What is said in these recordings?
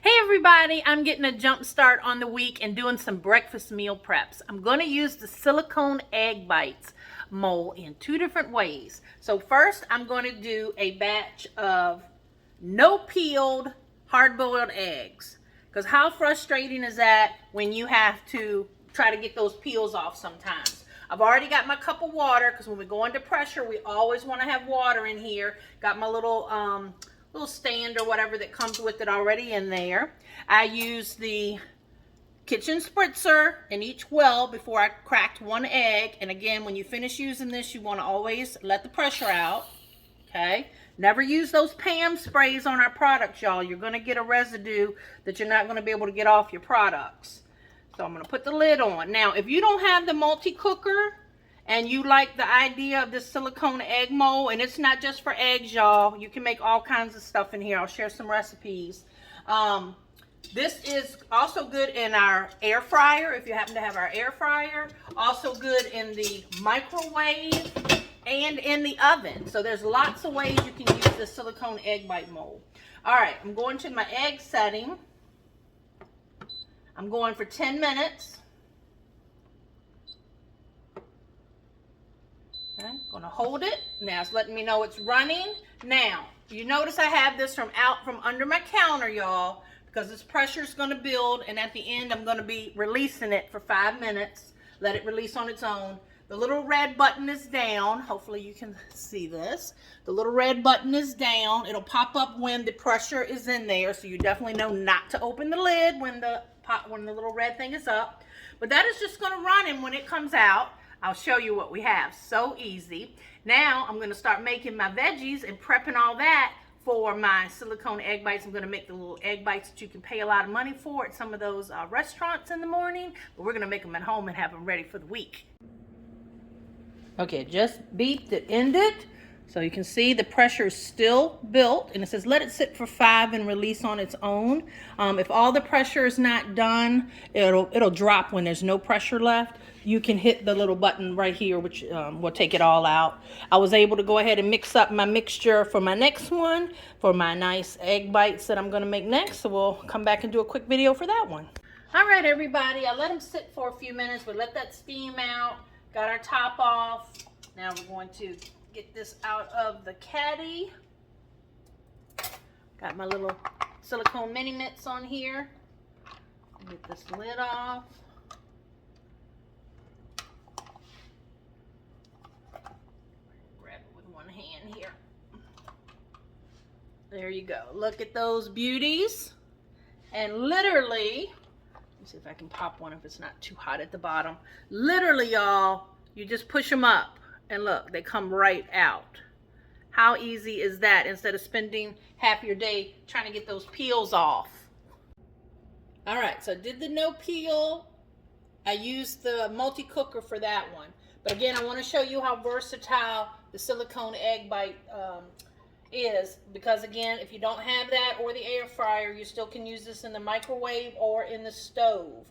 Hey everybody, I'm getting a jump start on the week and doing some breakfast meal preps. I'm going to use the silicone egg bites mold in two different ways. So first I'm going to do a batch of no peeled hard-boiled eggs. Because how frustrating is that when you have to try to get those peels off sometimes. I've already got my cup of water because when we go under pressure we always want to have water in here. Got my little stand or whatever that comes with it already in there. I use the kitchen spritzer in each well before I cracked one egg. And again, when you finish using this, you want to always let the pressure out. Okay, never use those Pam sprays on our products, y'all. You're going to get a residue that you're not going to be able to get off your products. So I'm going to put the lid on. Now, if you don't have the multi-cooker and you like the idea of this silicone egg mold, and it's not just for eggs, y'all. You can make all kinds of stuff in here. I'll share some recipes. This is also good in our air fryer, if you happen to have our air fryer. Also good in the microwave and in the oven. So there's lots of ways you can use the silicone egg bite mold. All right, I'm going to my egg setting. I'm going for 10 minutes. Okay, going to hold it. Now it's letting me know it's running. Now, you notice I have this from under my counter, y'all, because this pressure is going to build, and at the end I'm going to be releasing it for 5 minutes. Let it release on its own. The little red button is down. Hopefully you can see this. The little red button is down. It'll pop up when the pressure is in there, so you definitely know not to open the lid when the little red thing is up. But that is just going to run, and when it comes out, I'll show you what we have. So easy. Now I'm going to start making my veggies and prepping all that for my silicone egg bites. I'm going to make the little egg bites that you can pay a lot of money for at some of those restaurants in the morning. But we're going to make them at home and have them ready for the week. Okay, just beeped, it ended. So you can see the pressure is still built, and it says let it sit for 5 and release on its own. If all the pressure is not done, it'll drop when there's no pressure left. You can hit the little button right here, which will take it all out. I was able to go ahead and mix up my mixture for my next one, for my nice egg bites that I'm going to make next. So we'll come back and do a quick video for that one. All right, everybody, I let them sit for a few minutes. We let that steam out. Got our top off. Now we're going to get this out of the caddy. Got my little silicone mini mitts on here. Get this lid off. Grab it with one hand here. There you go. Look at those beauties. And literally, let's see if I can pop one if it's not too hot at the bottom. Literally, y'all, you just push them up and look, they come right out. How easy is that instead of spending half your day trying to get those peels off? All right, so I did the no peel. I used the multi-cooker for that one. But again, I want to show you how versatile the silicone egg bite is, because again, if you don't have that or the air fryer, you still can use this in the microwave or in the stove.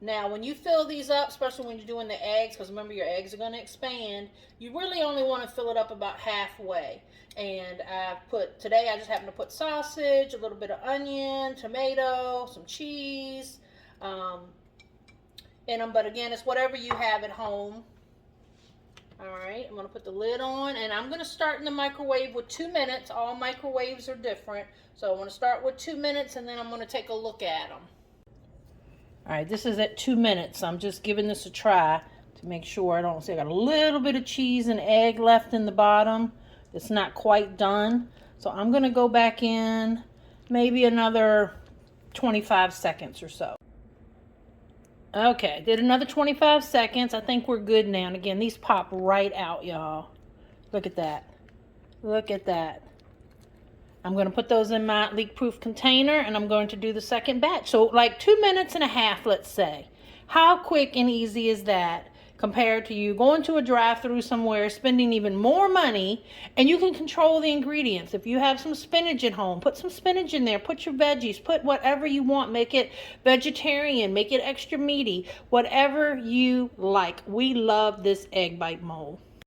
Now when you fill these up, especially when you're doing the eggs, because remember your eggs are going to expand, you really only want to fill it up about halfway. And today I just happened to put sausage, a little bit of onion, tomato, some cheese in them, but again, it's whatever you have at home. Alright, I'm going to put the lid on, and I'm going to start in the microwave with 2 minutes. All microwaves are different. So I want to start with 2 minutes, and then I'm going to take a look at them. Alright, this is at 2 minutes. I'm just giving this a try to make sure I don't see. I got a little bit of cheese and egg left in the bottom. It's not quite done. So I'm going to go back in maybe another 25 seconds or so. Okay, did another 25 seconds. I think we're good now. And again, these pop right out, y'all. Look at that. Look at that. I'm going to put those in my leak-proof container, and I'm going to do the second batch. So like 2 minutes and a half, let's say. How quick and easy is that compared to you going to a drive-through somewhere, spending even more money, and you can control the ingredients. If you have some spinach at home, put some spinach in there, put your veggies, put whatever you want, make it vegetarian, make it extra meaty, whatever you like. We love this egg bite mold.